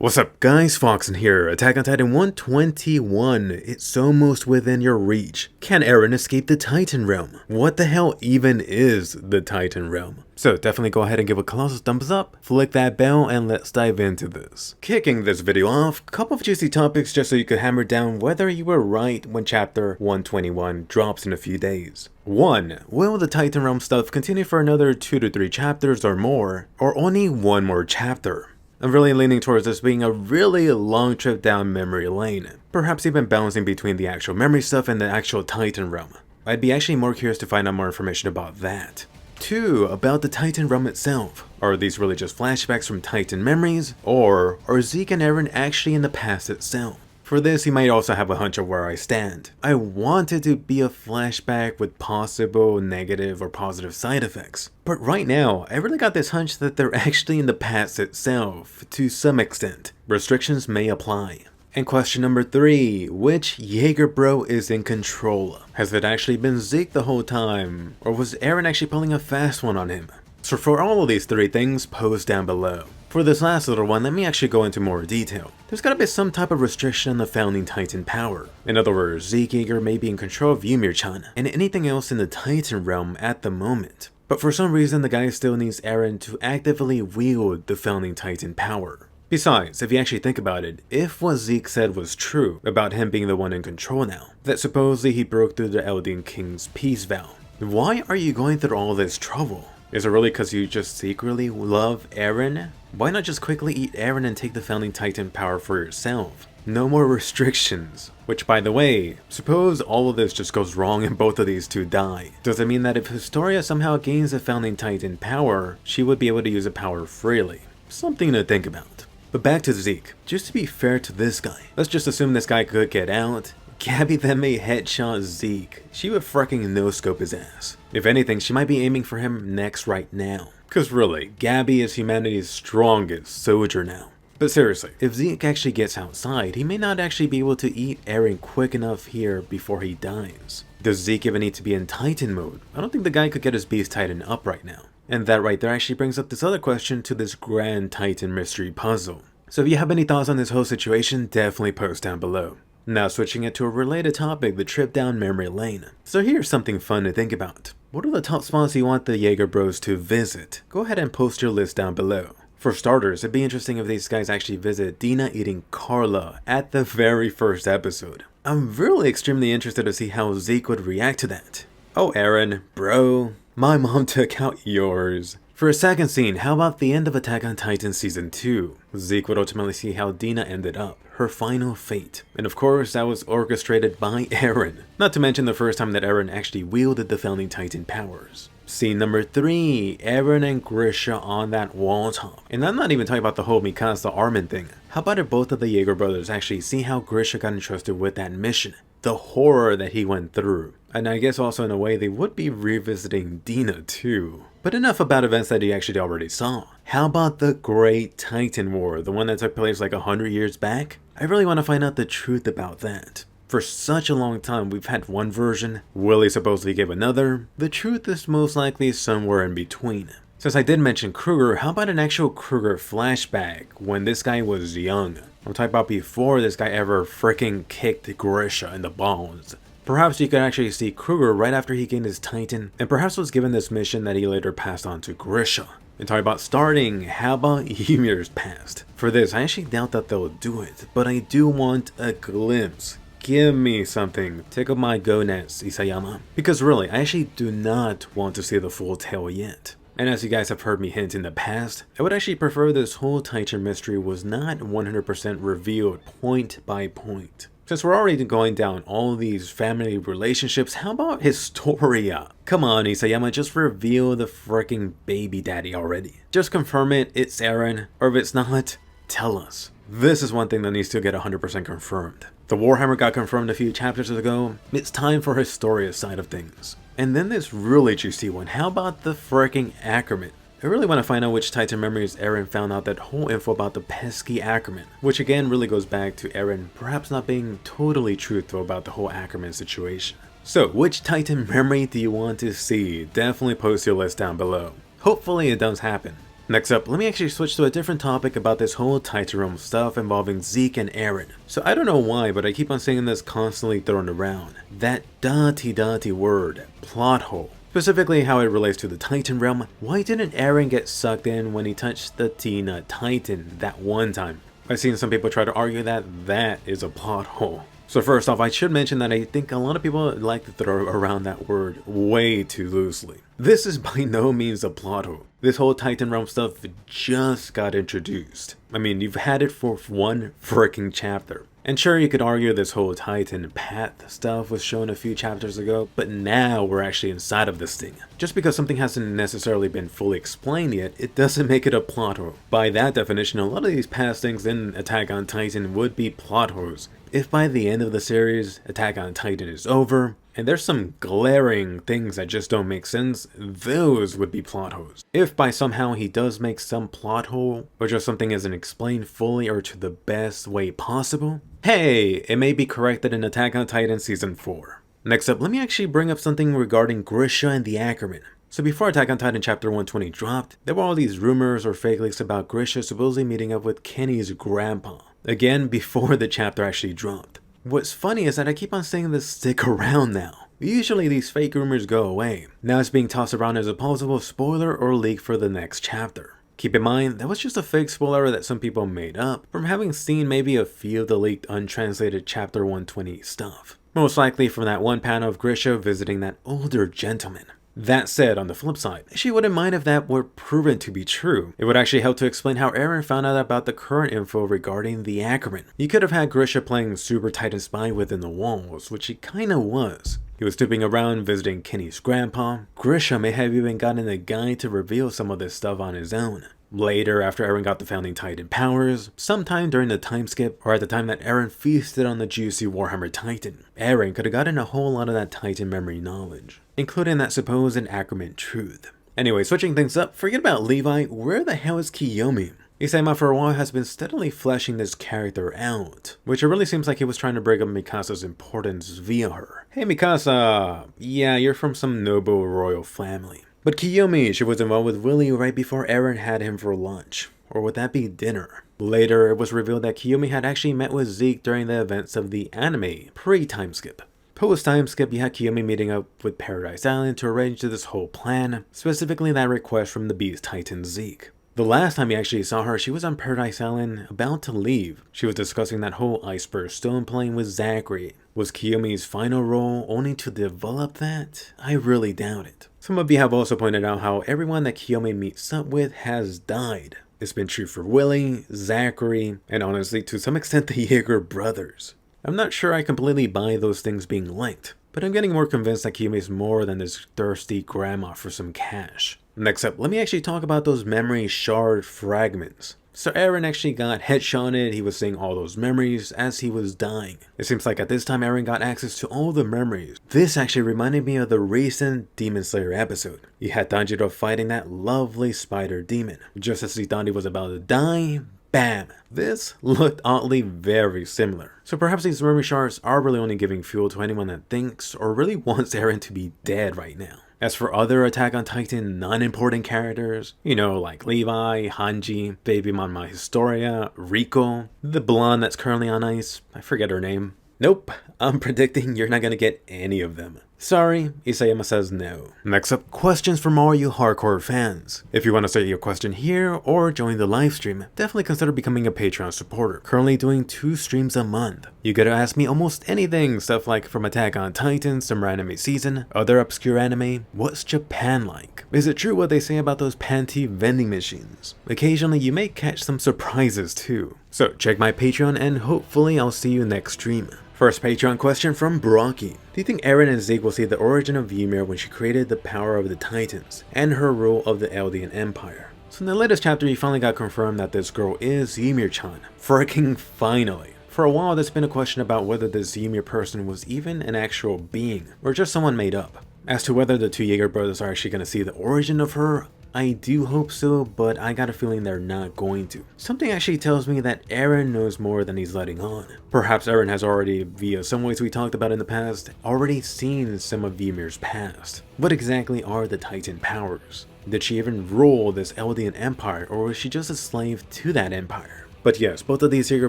What's up guys, Foxen here, Attack on Titan 121, it's almost within your reach. Can Eren escape the Titan realm? What the hell even is the Titan realm? So definitely go ahead and give a colossal thumbs up, flick that bell, and let's dive into this. Kicking this video off, couple of juicy topics just so you could hammer down whether you were right when chapter 121 drops in a few days. 1. Will the Titan realm stuff continue for another 2 to 3 chapters or more, or only one more chapter? I'm really leaning towards this being a really long trip down memory lane, perhaps even balancing between the actual memory stuff and the actual Titan realm. I'd be actually more curious to find out more information about that. 2. About the Titan realm itself. Are these really just flashbacks from Titan memories, or are Zeke and Eren actually in the past itself? For this, you might also have a hunch of where I stand. I want it to be a flashback with possible negative or positive side effects. But right now, I really got this hunch that they're actually in the past itself, to some extent. Restrictions may apply. And question number 3, which Jaeger bro is in control? Has it actually been Zeke the whole time, or was Eren actually pulling a fast one on him? So for all of these 3 things, post down below. For this last little one, let me actually go into more detail. There's gotta be some type of restriction on the founding Titan power. In other words, Zeke Jaeger may be in control of Ymir-chan and anything else in the Titan realm at the moment. But for some reason, the guy still needs Eren to actively wield the founding Titan power. Besides, if you actually think about it, if what Zeke said was true about him being the one in control now, that supposedly he broke through the Eldian King's peace vow, why are you going through all this trouble? Is it really because you just secretly love Eren? Why not just quickly eat Eren and take the founding Titan power for yourself? No more restrictions. Which, by the way, suppose all of this just goes wrong and both of these two die. Does it mean that if Historia somehow gains the founding Titan power, she would be able to use the power freely? Something to think about. But back to Zeke. Just to be fair to this guy, let's just assume this guy could get out. Gabby then may headshot Zeke. She would freaking no-scope his ass. If anything, she might be aiming for him next right now. Cause really, Gabby is humanity's strongest soldier now. But seriously, if Zeke actually gets outside, he may not actually be able to eat Eren quick enough here before he dies. Does Zeke even need to be in Titan mode? I don't think the guy could get his Beast Titan up right now. And that right there actually brings up this other question to this grand Titan mystery puzzle. So if you have any thoughts on this whole situation, definitely post down below. Now switching it to a related topic, the trip down memory lane. So here's something fun to think about. What are the top spots you want the Jaeger bros to visit? Go ahead and post your list down below. For starters, it'd be interesting if these guys actually visit Dina eating Carla at the very first episode. I'm really extremely interested to see how Zeke would react to that. Oh Eren, bro, my mom took out yours. For a second scene, how about the end of Attack on Titan Season 2? Zeke would ultimately see how Dina ended up, her final fate. And of course, that was orchestrated by Eren. Not to mention the first time that Eren actually wielded the founding Titan powers. Scene number 3, Eren and Grisha on that wall top. And I'm not even talking about the whole Mikasa Armin thing. How about if both of the Jaeger brothers actually see how Grisha got entrusted with that mission? The horror that he went through. And I guess also in a way they would be revisiting Dina too. But enough about events that he actually already saw. How about the Great Titan War, the one that took place like 100 years back? I really want to find out the truth about that. For such a long time we've had one version, Willie supposedly gave another. The truth is most likely somewhere in between. Since I did mention Kruger, how about an actual Kruger flashback when this guy was young? I'm talking about before this guy ever freaking kicked Grisha in the balls. Perhaps you could actually see Kruger right after he gained his Titan, and perhaps was given this mission that he later passed on to Grisha. And talking about starting, how about Ymir's past? For this, I actually doubt that they'll do it, but I do want a glimpse. Give me something. Tickle my gonads, Isayama. Because really, I actually do not want to see the full tale yet. And as you guys have heard me hint in the past, I would actually prefer this whole Titan mystery was not 100% revealed point by point. Since we're already going down all these family relationships, how about Historia? Come on Isayama, just reveal the freaking baby daddy already. Just confirm it's Eren, or if it's not, tell us. This is one thing that needs to get 100% confirmed. The WarHammer got confirmed a few chapters ago, it's time for Historia's side of things. And then this really juicy one, how about the freaking Ackerman? I really want to find out which Titan memories Eren found out that whole info about the pesky Ackerman, which again really goes back to Eren perhaps not being totally truthful about the whole Ackerman situation. So which Titan memory do you want to see? Definitely post your list down below. Hopefully it does happen. Next up, let me actually switch to a different topic about this whole Titan Realm stuff involving Zeke and Eren. So I don't know why, but I keep on seeing this constantly thrown around. That dotty word, plot hole. Specifically how it relates to the Titan Realm. Why didn't Eren get sucked in when he touched the Tina Titan that one time? I've seen some people try to argue that that is a plot hole. So first off, I should mention that I think a lot of people like to throw around that word way too loosely. This is by no means a plot hole. This whole Titan Realm stuff just got introduced. I mean, you've had it for one freaking chapter. And sure, you could argue this whole Titan path stuff was shown a few chapters ago, but now we're actually inside of this thing. Just because something hasn't necessarily been fully explained yet, it doesn't make it a plot hole. By that definition, a lot of these past things in Attack on Titan would be plot holes. If by the end of the series, Attack on Titan is over, and there's some glaring things that just don't make sense, those would be plot holes. If by somehow he does make some plot hole, or just something isn't explained fully or to the best way possible, hey, it may be corrected in Attack on Titan Season 4. Next up, let me actually bring up something regarding Grisha and the Ackerman. So before Attack on Titan Chapter 120 dropped, there were all these rumors or fake leaks about Grisha supposedly meeting up with Kenny's grandpa. Again, before the chapter actually dropped. What's funny is that I keep on seeing this stick around now. Usually these fake rumors go away. Now it's being tossed around as a possible spoiler or leak for the next chapter. Keep in mind, that was just a fake spoiler that some people made up from having seen maybe a few of the leaked untranslated Chapter 120 stuff. Most likely from that one panel of Grisha visiting that older gentleman. That said, on the flip side, she wouldn't mind if that were proven to be true. It would actually help to explain how Eren found out about the current info regarding the Ackerman. You could have had Grisha playing Super Titan Spy within the walls, which he kinda was. He was snooping around visiting Kenny's grandpa. Grisha may have even gotten a guy to reveal some of this stuff on his own. Later, after Eren got the Founding Titan powers, sometime during the time skip, or at the time that Eren feasted on the juicy WarHammer Titan, Eren could have gotten a whole lot of that Titan memory knowledge, including that supposed Ackerman truth. Anyway, switching things up, forget about Levi, where the hell is Kyojin? Isayama for a while has been steadily fleshing this character out, which it really seems like he was trying to bring up Mikasa's importance via her. Hey Mikasa, yeah, you're from some noble royal family. But Kyojin, she was involved with Willy right before Eren had him for lunch. Or would that be dinner? Later, it was revealed that Kyojin had actually met with Zeke during the events of the anime, pre-time skip. Post-time skip, you had Kyojin meeting up with Paradise Island to arrange this whole plan, specifically that request from the Beast Titan Zeke. The last time you actually saw her, she was on Paradise Island, about to leave. She was discussing that whole iceberg stone plane with Zachary. Was Kyojin's final role only to develop that? I really doubt it. Some of you have also pointed out how everyone that Kyojin meets up with has died. It's been true for Willy, Zachary, and honestly to some extent the Jaeger brothers. I'm not sure I completely buy those things being linked, but I'm getting more convinced that Kyojin is more than this thirsty grandma for some cash. Next up, let me actually talk about those memory shard fragments. So Eren actually got headshotted, he was seeing all those memories as he was dying. It seems like at this time Eren got access to all the memories. This actually reminded me of the recent Demon Slayer episode. You had Tanjiro fighting that lovely spider demon. Just as he thought he was about to die, bam! This looked oddly very similar. So perhaps these memory shards are really only giving fuel to anyone that thinks or really wants Eren to be dead right now. As for other Attack on Titan non-important characters, you know, like Levi, Hanji, Baby Mama Historia, Rico, the blonde that's currently on ice, I forget her name. Nope, I'm predicting you're not gonna get any of them. Sorry, Isayama says no. Next up, questions from all you hardcore fans. If you want to say your question here or join the live stream, definitely consider becoming a Patreon supporter. Currently doing 2 streams a month. You get to ask me almost anything, stuff like from Attack on Titan, summer anime season, other obscure anime, what's Japan like? Is it true what they say about those panty vending machines? Occasionally you may catch some surprises too. So check my Patreon and hopefully I'll see you next stream. First Patreon question from Brockie. Do you think Eren and Zeke will see the origin of Ymir when she created the power of the Titans and her rule of the Eldian Empire? So in the latest chapter, you finally got confirmed that this girl is Ymir-chan. Freaking finally. For a while, there's been a question about whether this Ymir person was even an actual being or just someone made up. As to whether the 2 Jaeger brothers are actually going to see the origin of her, I do hope so, but I got a feeling they're not going to. Something actually tells me that Eren knows more than he's letting on. Perhaps Eren has already, via some ways we talked about in the past, already seen some of Ymir's past. What exactly are the Titan powers? Did she even rule this Eldian empire, or was she just a slave to that empire? But yes, both of these Jaeger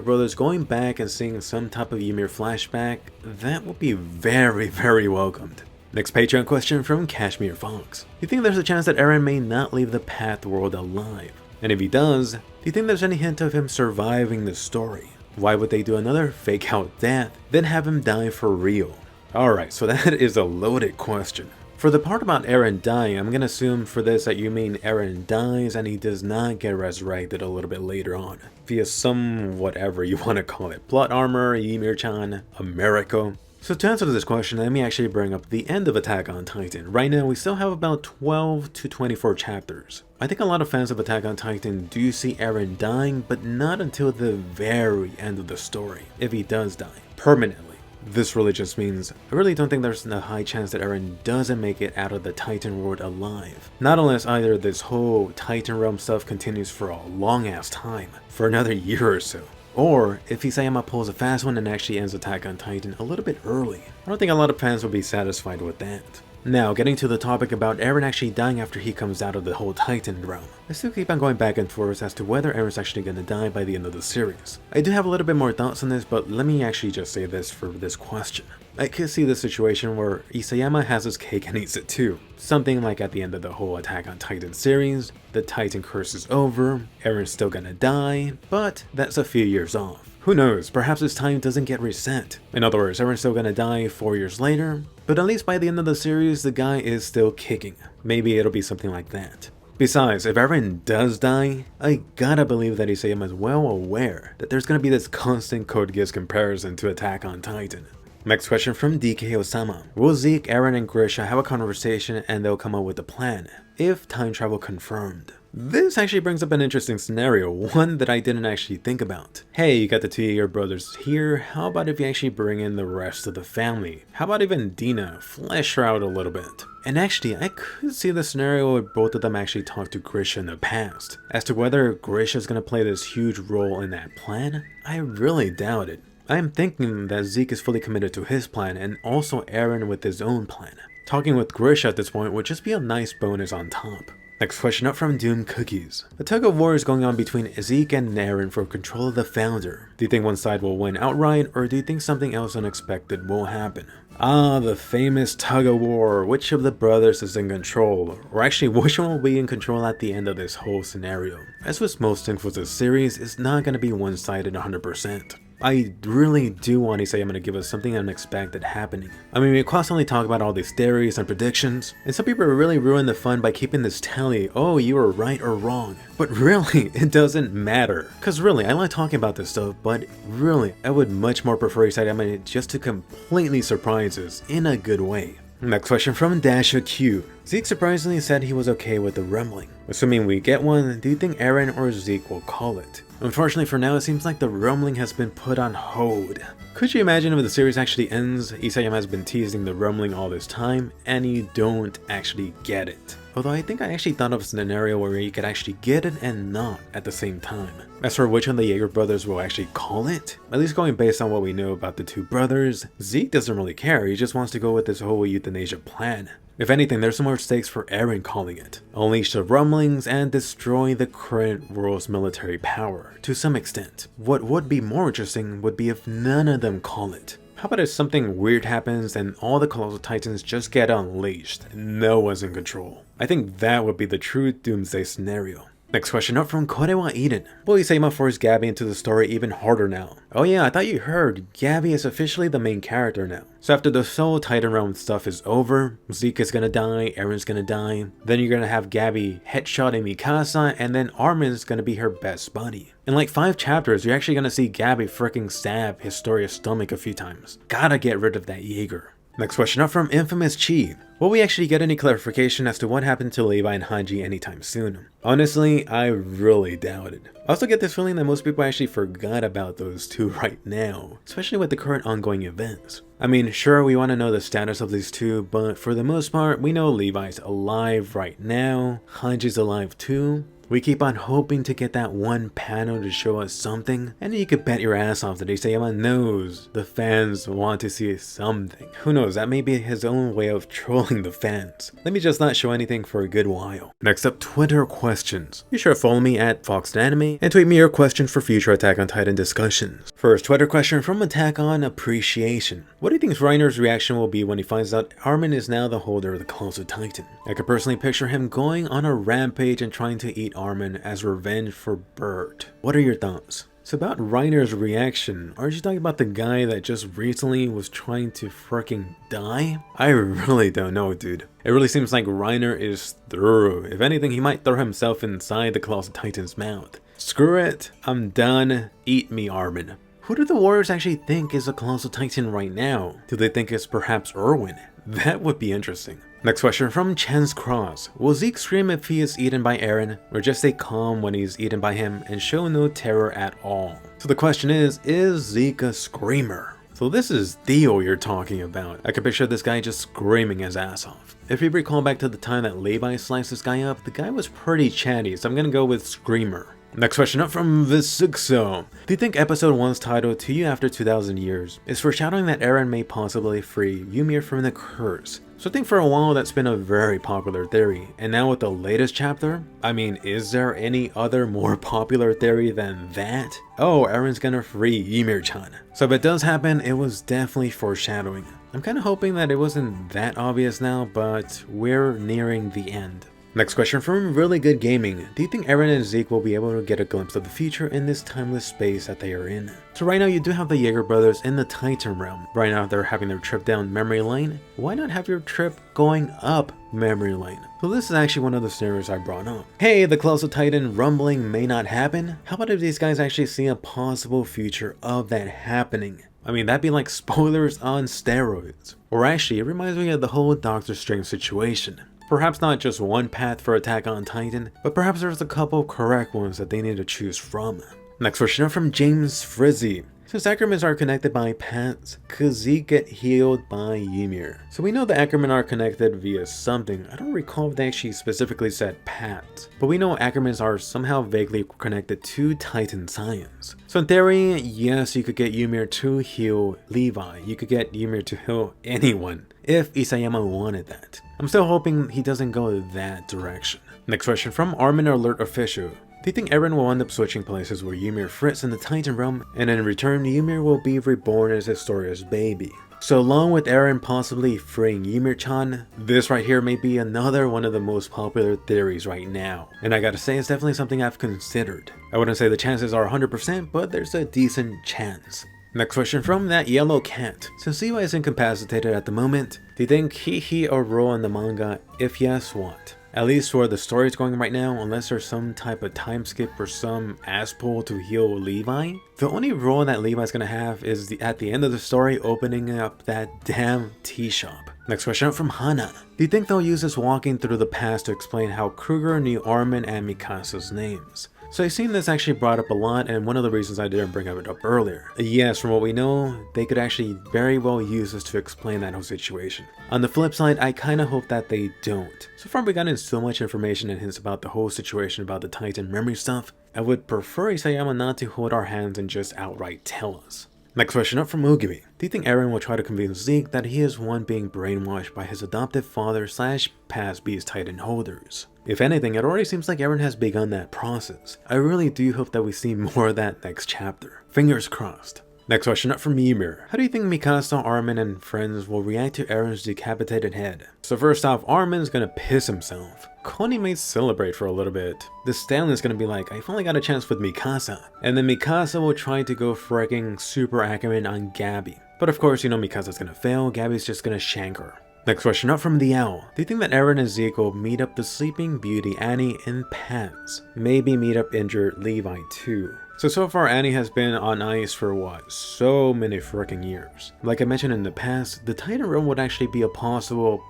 brothers going back and seeing some type of Ymir flashback, that will be very, very welcomed. Next Patreon question from Kashmir Fox. Do you think there's a chance that Eren may not leave the Path World alive? And if he does, do you think there's any hint of him surviving the story? Why would they do another fake out death, then have him die for real? Alright, so that is a loaded question. For the part about Eren dying, I'm gonna assume for this that you mean Eren dies and he does not get resurrected a little bit later on, via some whatever you want to call it, plot armor, Ymir-chan, a miracle. So to answer this question, let me actually bring up the end of Attack on Titan. Right now we still have about 12 to 24 chapters. I think a lot of fans of Attack on Titan do see Eren dying, but not until the very end of the story, if he does die, permanently. This really just means I really don't think there's a high chance that Eren doesn't make it out of the Titan world alive. Not unless either this whole Titan realm stuff continues for a long ass time, for another year or so. Or if Isayama pulls a fast one and actually ends Attack on Titan a little bit early. I don't think a lot of fans will be satisfied with that. Now, getting to the topic about Eren actually dying after he comes out of the whole Titan realm. I still keep on going back and forth as to whether Eren's actually going to die by the end of the series. I do have a little bit more thoughts on this, but let me actually just say this for this question. I could see the situation where Isayama has his cake and eats it too. Something like at the end of the whole Attack on Titan series, the Titan curse is over, Eren's still gonna die, but that's a few years off. Who knows, perhaps his time doesn't get reset. In other words, Eren's still gonna die 4 years later, but at least by the end of the series, the guy is still kicking. Maybe it'll be something like that. Besides, if Eren does die, I gotta believe that Isayama is well aware that there's gonna be this constant Code Geass comparison to Attack on Titan. Next question from DK Osama. Will Zeke, Eren, and Grisha have a conversation and they'll come up with a plan, if time travel confirmed? This actually brings up an interesting scenario, one that I didn't actually think about. Hey, you got the two Jaeger brothers here, how about if you actually bring in the rest of the family? How about even Dina, flesh her out a little bit? And actually, I could see the scenario where both of them actually talked to Grisha in the past. As to whether Grisha is going to play this huge role in that plan, I really doubt it. I am thinking that Zeke is fully committed to his plan and also Eren with his own plan. Talking with Grisha at this point would just be a nice bonus on top. Next question up from Doom Cookies. A tug of war is going on between Zeke and Eren for control of the Founder. Do you think one side will win outright, or do you think something else unexpected will happen? Ah, the famous tug of war. Which of the brothers is in control? Or actually, which one will be in control at the end of this whole scenario? As with most things with this series, it's not going to be one-sided 100%. I really do want to say I'm going to give us something unexpected happening. I mean, we constantly talk about all these theories and predictions, and some people really ruin the fun by keeping this tally, oh, you were right or wrong. But really, it doesn't matter. Cause really, I like talking about this stuff, but really, I would much more prefer Isayama just to completely surprise us in a good way. Next question from Dasha Q. Zeke surprisingly said he was okay with the rumbling. Assuming we get one, do you think Eren or Zeke will call it? Unfortunately for now, it seems like the rumbling has been put on hold. Could you imagine if the series actually ends, Isayama has been teasing the rumbling all this time, and you don't actually get it? Although I think I actually thought of a scenario where you could actually get it and not at the same time. As for which one the Jaeger brothers will actually call it, at least going based on what we know about the two brothers, Zeke doesn't really care, he just wants to go with this whole euthanasia plan. If anything, there's some more stakes for Eren calling it. Unleash the rumblings and destroy the current world's military power, to some extent. What would be more interesting would be if none of them call it. How about if something weird happens and all the Colossal Titans just get unleashed and no one's in control? I think that would be the true doomsday scenario. Next question up from Korewa Eden. Will Isayama force Gabby into the story even harder now? Oh yeah, I thought you heard, Gabby is officially the main character now. So after the Soul Titan Realm stuff is over, Zeke is gonna die, Eren's gonna die, then you're gonna have Gabby headshotting Mikasa, and then Armin's gonna be her best buddy. In like 5 chapters, you're actually gonna see Gabby freaking stab Historia's stomach a few times. Gotta get rid of that Jaeger. Next question up from Infamous Chi. Will we actually get any clarification as to what happened to Levi and Heidi anytime soon? Honestly, I really doubt it. I also get this feeling that most people actually forgot about those two right now, especially with the current ongoing events. I mean, sure, we want to know the status of these two, but for the most part, we know Levi's alive right now, Hanji's alive too. We keep on hoping to get that one panel to show us something, and you could bet your ass off that Isayama knows the fans want to see something. Who knows, that may be his own way of trolling the fans. Let me just not show anything for a good while. Next up, Twitter questions. Be sure to follow me at Foxen Anime and tweet me your questions for future Attack on Titan discussions. First Twitter question from Attack on Appreciation. What do you think Reiner's reaction will be when he finds out Armin is now the holder of the Claws of Titan? I could personally picture him going on a rampage and trying to eat Armin as revenge for Bert. What are your thoughts? So about Reiner's reaction, aren't you talking about the guy that just recently was trying to freaking die? I really don't know, dude. It really seems like Reiner is through. If anything, he might throw himself inside the Claws of Titan's mouth. Screw it, I'm done. Eat me, Armin. Who do the Warriors actually think is the Claws of Titan right now? Do they think it's perhaps Erwin? That would be interesting. Next question from Chance Cross. Will Zeke scream if he is eaten by Eren, or just stay calm when he's eaten by him and show no terror at all? So the question is Zeke a screamer? So this is Theo you're talking about. I can picture this guy just screaming his ass off. If you recall back to the time that Levi sliced this guy up, the guy was pretty chatty, so I'm gonna go with screamer. Next question up from Visixo. Do you think episode 1's title, To You After 2000 Years, is foreshadowing that Eren may possibly free Ymir from the curse? So I think for a while that's been a very popular theory, and now with the latest chapter, I mean, is there any other more popular theory than that? Oh, Eren's gonna free Ymir-chan. So if it does happen, it was definitely foreshadowing. I'm kinda hoping that it wasn't that obvious now, but we're nearing the end. Next question from Really Good Gaming. Do you think Eren and Zeke will be able to get a glimpse of the future in this timeless space that they are in? So right now you do have the Jaeger brothers in the Titan realm. Right now they're having their trip down memory lane. Why not have your trip going up memory lane? So this is actually one of the scenarios I brought up. Hey, the Claws of Titan rumbling may not happen. How about if these guys actually see a possible future of that happening? I mean, that'd be like spoilers on steroids. Or actually, it reminds me of the whole Doctor Strange situation. Perhaps not just one path for Attack on Titan, but perhaps there's a couple correct ones that they need to choose from. Next question up from James Frizzy. Since Ackermans are connected by paths, could Zeke get healed by Ymir? So we know the Ackerman are connected via something. I don't recall if they actually specifically said paths, but we know Ackermans are somehow vaguely connected to Titan science. So in theory, yes, you could get Ymir to heal Levi. You could get Ymir to heal anyone, if Isayama wanted that. I'm still hoping he doesn't go that direction. Next question from Armin Arlert Official. Do you think Eren will end up switching places where Ymir fits in the Titan realm, and in return Ymir will be reborn as Historia's baby? So along with Eren possibly freeing Ymir-chan, this right here may be another one of the most popular theories right now. And I gotta say, it's definitely something I've considered. I wouldn't say the chances are 100%, but there's a decent chance. Next question from That Yellow Cat. Since Levi is incapacitated at the moment, do you think he or role in the manga? If yes, what? At least where the story is going right now, unless there's some type of time skip or some ass pull to heal Levi. The only role that Levi's gonna have is at the end of the story opening up that damn tea shop. Next question up from Hana. Do you think they'll use this walking through the past to explain how Kruger knew Armin and Mikasa's names? So I've seen this actually brought up a lot, and one of the reasons I didn't bring it up earlier. Yes, from what we know, they could actually very well use this to explain that whole situation. On the flip side, I kinda hope that they don't. So far we got in so much information and hints about the whole situation about the Titan memory stuff, I would prefer Isayama not to hold our hands and just outright tell us. Next question up from Mugibi. Do you think Eren will try to convince Zeke that he is one being brainwashed by his adoptive father / past Beast Titan holders? If anything, it already seems like Eren has begun that process. I really do hope that we see more of that next chapter. Fingers crossed. Next question up from Ymir. How do you think Mikasa, Armin, and friends will react to Eren's decapitated head? So first off, Armin's gonna piss himself. Connie may celebrate for a little bit. The Stanley's gonna be like, I finally got a chance with Mikasa. And then Mikasa will try to go freaking super Ackerman on Gabby. But of course, you know Mikasa's gonna fail, Gabby's just gonna shank her. Next question up from The Owl. Do you think that Eren and Zeke will meet up the Sleeping Beauty Annie in paths? Maybe meet up injured Levi too. So far Annie has been on ice for what? So many freaking years. Like I mentioned in the past, the Titan realm would actually be a plausible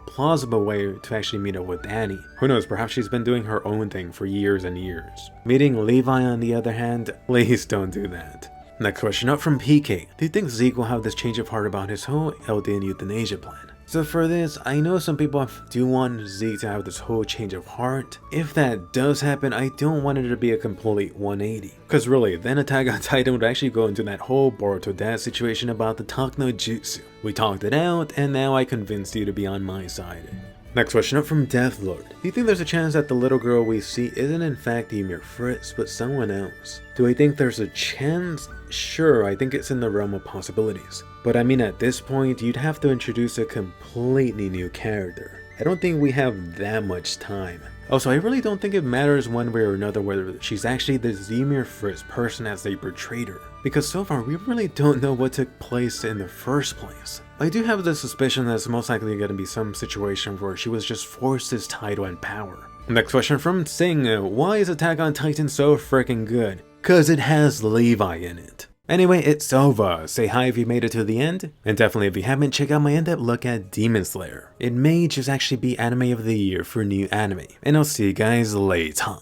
way to actually meet up with Annie. Who knows, perhaps she's been doing her own thing for years and years. Meeting Levi on the other hand, please don't do that. Next question up from PK. Do you think Zeke will have this change of heart about his whole Eldian euthanasia plan? So for this, I know some people do want Zeke to have this whole change of heart. If that does happen, I don't want it to be a complete 180. Cause really, then Attack on Titan would actually go into that whole Boruto dad situation about the Takno Jutsu. We talked it out, and now I convinced you to be on my side. Next question up from Deathlord. Do you think there's a chance that the little girl we see isn't in fact Ymir Fritz, but someone else? Do I think there's a chance? Sure, I think it's in the realm of possibilities. But I mean, at this point, you'd have to introduce a completely new character. I don't think we have that much time. Also, I really don't think it matters one way or another whether she's actually the Ymir Fritz person as they portrayed her, because so far we really don't know what took place in the first place. I do have the suspicion that it's most likely going to be some situation where she was just forced this title and power. Next question from Sing. Why is Attack on Titan so freaking good? Cause it has Levi in it. Anyway, it's over. Say hi if you made it to the end, and definitely if you haven't, check out my in-depth look at Demon Slayer. It may just actually be anime of the year for new anime, and I'll see you guys later.